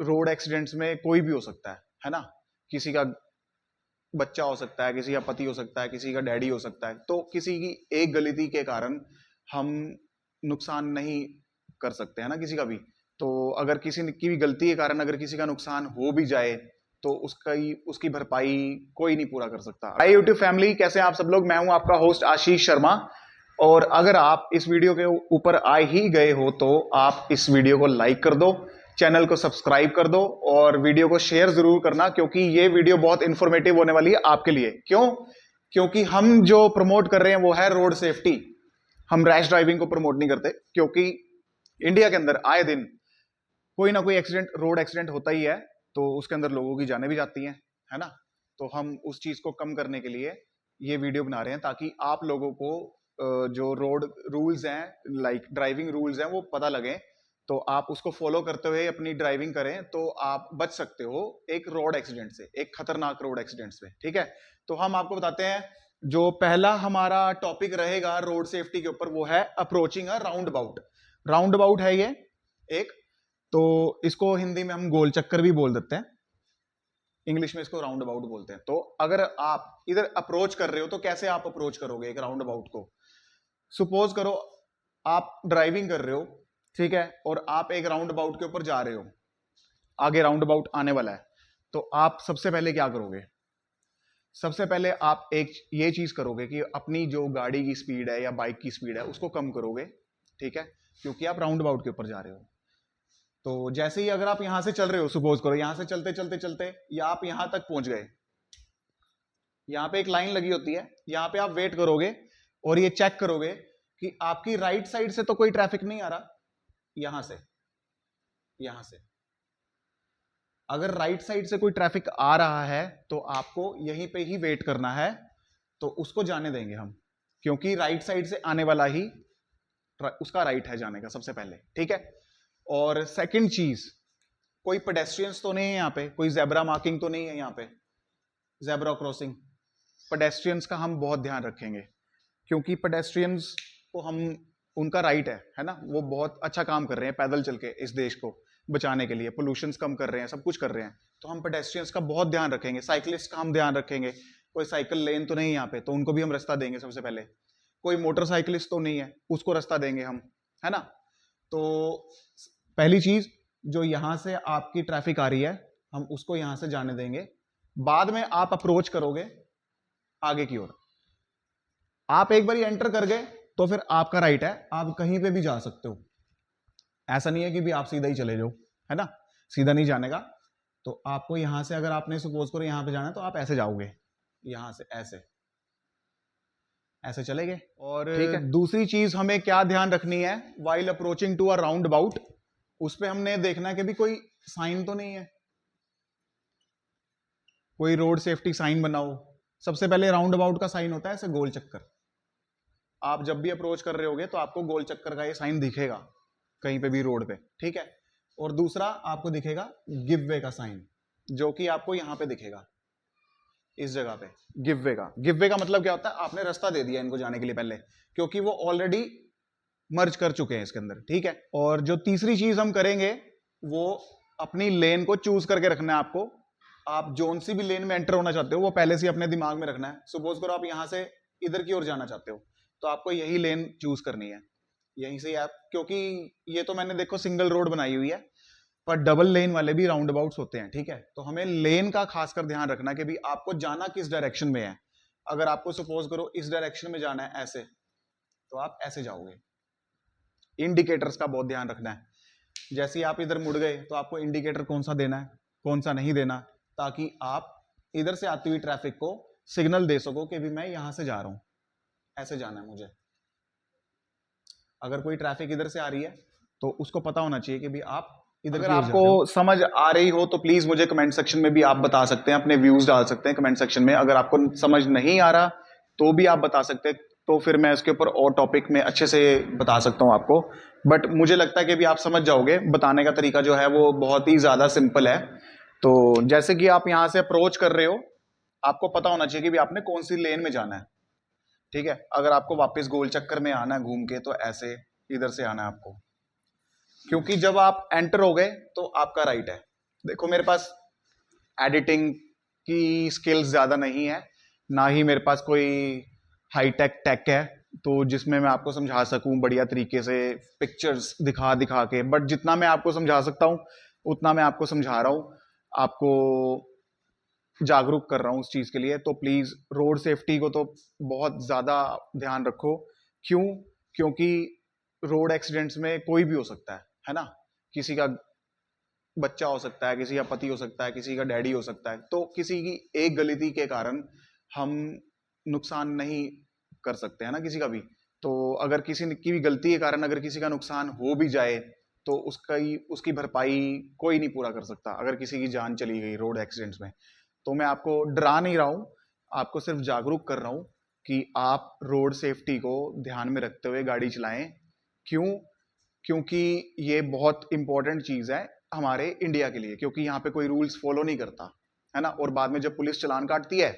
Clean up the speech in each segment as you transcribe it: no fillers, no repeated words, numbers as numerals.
Road accidents में कोई भी हो सकता है ना। किसी का बच्चा हो सकता है, किसी का पति हो सकता है, किसी का डैडी हो सकता है। तो किसी की एक गलती के कारण हम नुकसान नहीं कर सकते, है ना, किसी का भी। तो अगर किसी की भी गलती के कारण अगर किसी का नुकसान हो भी जाए तो उसकी भरपाई कोई नहीं पूरा कर सकता। हाय यूट्यूब फैमिली, कैसे हैं आप सब लोग। मैं हूं आपका होस्ट आशीष शर्मा। और अगर आप इस वीडियो के ऊपर आ ही गए हो तो आप इस वीडियो को लाइक कर दो, चैनल को सब्सक्राइब कर दो और वीडियो को शेयर जरूर करना, क्योंकि ये वीडियो बहुत इंफॉर्मेटिव होने वाली है आपके लिए। क्यों? क्योंकि हम जो प्रमोट कर रहे हैं वो है रोड सेफ्टी। हम रैश ड्राइविंग को प्रमोट नहीं करते, क्योंकि इंडिया के अंदर आए दिन कोई ना कोई एक्सीडेंट, रोड एक्सीडेंट होता ही है। तो उसके अंदर लोगों की जानें भी जाती हैं, है ना। तो हम उस चीज को कम करने के लिए ये वीडियो बना रहे हैं, ताकि आप लोगों को जो रोड रूल्स हैं, लाइक ड्राइविंग रूल्स हैं, वो पता लगे। तो आप उसको फॉलो करते हुए अपनी ड्राइविंग करें तो आप बच सकते हो एक रोड एक्सीडेंट से, एक खतरनाक रोड एक्सीडेंट से। ठीक है, तो हम आपको बताते हैं। जो पहला हमारा टॉपिक रहेगा रोड सेफ्टी के ऊपर वो है approaching a round about. Round about है ये एक, तो इसको हिंदी में हम गोल चक्कर भी बोल देते हैं, इंग्लिश में इसको राउंड अबाउट बोलते हैं। तो अगर आप इधर अप्रोच कर रहे हो तो कैसे आप अप्रोच करोगे एक राउंड अबाउट को। सपोज करो आप ड्राइविंग कर रहे हो, ठीक है, और आप एक राउंड अबाउट के ऊपर जा रहे हो, आगे राउंड अबाउट आने वाला है। तो आप सबसे पहले क्या करोगे? सबसे पहले आप एक ये चीज करोगे कि अपनी जो गाड़ी की स्पीड है या बाइक की स्पीड है उसको कम करोगे, ठीक है, क्योंकि आप राउंड अबाउट के ऊपर जा रहे हो। तो जैसे ही अगर आप यहां से चल रहे हो, सपोज करो यहां से चलते चलते चलते या आप यहां तक पहुंच गए, यहां पे एक लाइन लगी होती है, यहां पे आप वेट करोगे और ये चेक करोगे कि आपकी राइट साइड से तो कोई ट्रैफिक नहीं आ रहा। यहां से अगर राइट साइड से कोई ट्रैफिक आ रहा है तो आपको यहीं पे ही वेट करना है, तो उसको जाने देंगे हम, क्योंकि राइट साइड से आने वाला ही उसका राइट है जाने का सबसे पहले। ठीक है, और सेकंड चीज, कोई पेडेस्ट्रियंस तो नहीं है यहाँ पे, कोई जेब्रा मार्किंग तो नहीं है यहाँ पे, जेब्रा क्रॉसिंग। पेडेस्ट्रियंस का हम बहुत ध्यान रखेंगे, क्योंकि पेडेस्ट्रियंस को हम, उनका राइट है ना, वो बहुत अच्छा काम कर रहे हैं पैदल चल के इस देश को बचाने के लिए, पोल्यूशन कम कर रहे हैं, सब कुछ कर रहे हैं। तो हम पेडेस्ट्रियंस का बहुत ध्यान रखेंगे, साइकिलिस्ट का हम ध्यान रखेंगे। कोई साइकिल लेन तो नहीं है यहाँ पे, तो उनको भी हम रास्ता देंगे सबसे पहले। कोई मोटरसाइकिलिस्ट तो नहीं है, उसको रास्ता देंगे हम, है ना। तो पहली चीज, जो यहां से आपकी ट्रैफिक आ रही है हम उसको यहां से जाने देंगे। बाद में आप अप्रोच करोगे आगे की ओर। आप एक बार एंटर कर गए तो फिर आपका राइट है, आप कहीं पे भी जा सकते हो। ऐसा नहीं है कि भी आप सीधा ही चले जाओ, है ना, सीधा नहीं जाने का। तो आपको यहां से, अगर आपने सपोज करो यहां पे जाना है तो आप ऐसे जाओगे, यहां से ऐसे ऐसे चले गए। और दूसरी चीज हमें क्या ध्यान रखनी है while approaching to a roundabout, उस पे हमने देखना है कि भी कोई साइन तो नहीं है, कोई रोड सेफ्टी साइन बनाओ। सबसे पहले राउंड अबाउट का साइन होता है ऐसे गोल चक्कर। आप जब भी अप्रोच कर रहे होगे तो आपको गोल चक्कर का ये साइन दिखेगा कहीं पे भी रोड पे, ठीक है। और दूसरा आपको दिखेगा गिव वे का साइन, जो कि आपको यहां पे दिखेगा इस जगह पे। गिव वे का मतलब क्या होता है? आपने रास्ता दे दिया इनको जाने के लिए पहले, क्योंकि वो ऑलरेडी मर्ज कर चुके हैं इसके अंदर, ठीक है। और जो तीसरी चीज हम करेंगे वो अपनी लेन को चूज करके रखना है आपको। आप जोन सी भी लेन में एंटर होना चाहते हो वो पहले से अपने दिमाग में रखना है। सपोज करो आप यहां से इधर की ओर जाना चाहते हो तो आपको यही लेन चूज करनी है, यहीं से आप, क्योंकि ये तो मैंने देखो सिंगल रोड बनाई हुई है, पर डबल लेन वाले भी राउंड अबाउट्स होते हैं, ठीक है। तो हमें लेन का खासकर ध्यान रखना कि भी आपको जाना किस डायरेक्शन में है। अगर आपको सपोज करो इस डायरेक्शन में जाना है ऐसे, तो आप ऐसे जाओगे। इंडिकेटर्स का बहुत ध्यान रखना है। जैसे ही आप इधर मुड़ गए तो आपको इंडिकेटर कौन सा देना है, कौन सा नहीं देना, ताकि आप इधर से आती हुई ट्रैफिक को सिग्नल दे सको कि भी मैं यहां से जा रहा हूं, ऐसे जाना है मुझे। अगर कोई ट्रैफिक इधर से आ रही है तो उसको पता होना चाहिए कि भी आप इधर। अगर आपको समझ आ रही हो तो प्लीज मुझे कमेंट सेक्शन में भी आप बता सकते हैं, अपने व्यूज डाल सकते हैं कमेंट सेक्शन में। अगर आपको समझ नहीं आ रहा तो भी आप बता सकते हैं, तो फिर मैं इसके ऊपर और टॉपिक में अच्छे से बता सकता हूं आपको। बट मुझे लगता है कि भी आप समझ जाओगे, बताने का तरीका जो है वो बहुत ही ज्यादा सिंपल है। तो जैसे कि आप यहां से अप्रोच कर रहे हो, आपको पता होना चाहिए कि भी आपने कौन सी लेन में जाना है, ठीक है। अगर आपको वापस गोल चक्कर में आना है घूम के तो ऐसे इधर से आना है आपको, क्योंकि जब आप एंटर हो गए तो आपका राइट है, देखो मेरे पास एडिटिंग की स्किल्स ज़्यादा नहीं है, ना ही मेरे पास कोई हाई टेक टेक है तो जिसमें मैं आपको समझा सकूं बढ़िया तरीके से पिक्चर्स दिखा दिखा के। बट जितना मैं आपको समझा सकता हूं उतना मैं आपको समझा रहा हूं, आपको जागरूक कर रहा हूं उस चीज़ के लिए। तो प्लीज़ रोड सेफ्टी को तो बहुत ज़्यादा ध्यान रखो। क्यों? क्योंकि रोड एक्सीडेंट्स में कोई भी हो सकता है ना। किसी का बच्चा हो सकता है, किसी का पति हो सकता है, किसी का डैडी हो सकता है। तो किसी की एक गलती के कारण हम नुकसान नहीं कर सकते हैं ना किसी का भी। तो अगर किसी की भी गलती के कारण अगर किसी का नुकसान हो भी जाए तो उसकी भरपाई कोई नहीं पूरा कर सकता अगर किसी की जान चली गई रोड एक्सीडेंट्स में। तो मैं आपको डरा नहीं रहा हूँ, आपको सिर्फ जागरूक कर रहा हूँ कि आप रोड सेफ्टी को ध्यान में रखते हुए गाड़ी चलाएं। क्यों? क्योंकि ये बहुत इंपॉर्टेंट चीज़ है हमारे इंडिया के लिए, क्योंकि यहाँ पे कोई रूल्स फॉलो नहीं करता है ना। और बाद में जब पुलिस चालान काटती है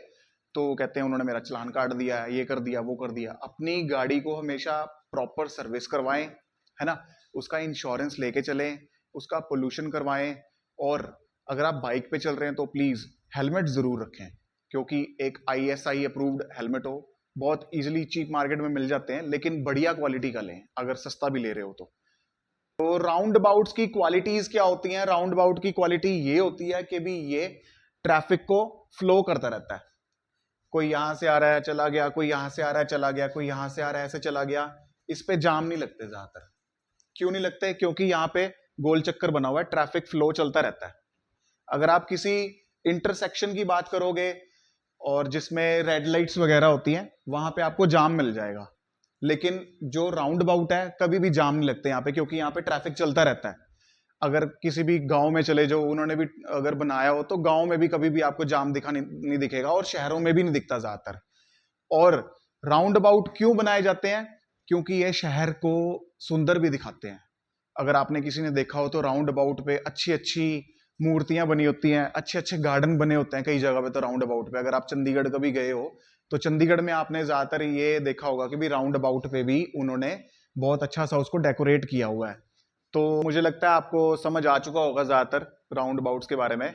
तो कहते हैं उन्होंने मेरा चालान काट दिया, ये कर दिया, वो कर दिया। अपनी गाड़ी को हमेशा प्रॉपर सर्विस करवाएं, है ना, उसका इंश्योरेंस लेके चलें, उसका पोल्यूशन करवाएं। और अगर आप बाइक पे चल रहे हैं तो प्लीज़ हेलमेट ज़रूर रखें, क्योंकि एक ISI अप्रूव्ड हेलमेट हो, बहुत इजीली चीप मार्केट में मिल जाते हैं, लेकिन बढ़िया क्वालिटी का लें अगर सस्ता भी ले रहे हो तो। तो राउंड अबाउट्स की क्वालिटीज क्या होती हैं? राउंड अबाउट की क्वालिटी ये होती है कि भी ये ट्रैफिक को फ्लो करता रहता है। कोई यहां से आ रहा है चला गया, कोई यहां से आ रहा है चला गया, कोई यहां से आ रहा है ऐसे चला गया। इस पे जाम नहीं लगते ज्यादातर। क्यों नहीं लगते? क्योंकि यहाँ पे गोल चक्कर बना हुआ है, ट्रैफिक फ्लो चलता रहता है। अगर आप किसी इंटरसेक्शन की बात करोगे और जिसमें रेड लाइट्स वगैरह होती हैं वहां पे आपको जाम मिल जाएगा। लेकिन जो राउंड अबाउट है कभी भी जाम नहीं लगते यहाँ पे, क्योंकि यहाँ पे ट्रैफिक चलता रहता है। अगर किसी भी गांव में चले जाओ, उन्होंने भी अगर बनाया हो तो गांव में भी कभी भी आपको जाम नहीं दिखेगा, और शहरों में भी नहीं दिखता ज्यादातर। और राउंड अबाउट क्यों बनाए जाते हैं? क्योंकि ये शहर को सुंदर भी दिखाते हैं। अगर आपने किसी ने देखा हो तो राउंड अबाउट पे अच्छी अच्छी मूर्तियां बनी होती हैं, अच्छे अच्छे गार्डन बने होते हैं कई जगह पे। तो राउंड अबाउट पे अगर आप चंडीगढ़ कभी गए हो तो चंडीगढ़ में आपने ज्यादातर ये देखा होगा कि भी राउंड अबाउट पे भी उन्होंने बहुत अच्छा सा उसको डेकोरेट किया हुआ है। तो मुझे लगता है आपको समझ आ चुका होगा ज्यादातर राउंड अबाउट्स के बारे में।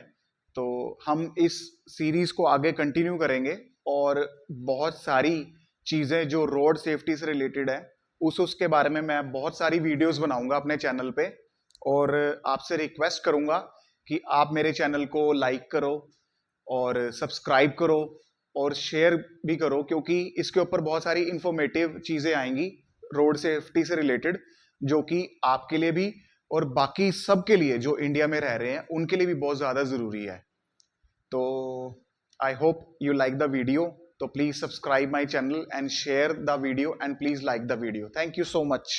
तो हम इस सीरीज को आगे कंटिन्यू करेंगे और बहुत सारी चीजें जो रोड सेफ्टी से रिलेटेड है उसके बारे में मैं बहुत सारी वीडियोस बनाऊंगा अपने चैनल पे। और आपसे रिक्वेस्ट करूंगा कि आप मेरे चैनल को लाइक करो और सब्सक्राइब करो और शेयर भी करो, क्योंकि इसके ऊपर बहुत सारी इंफॉर्मेटिव चीजें आएंगी रोड सेफ्टी से रिलेटेड, जो कि आपके लिए भी और बाकी सबके लिए जो इंडिया में रह रहे हैं उनके लिए भी बहुत ज्यादा जरूरी है। तो I hope you like the video. तो please subscribe my channel and share the video and please like the video. Thank you so much.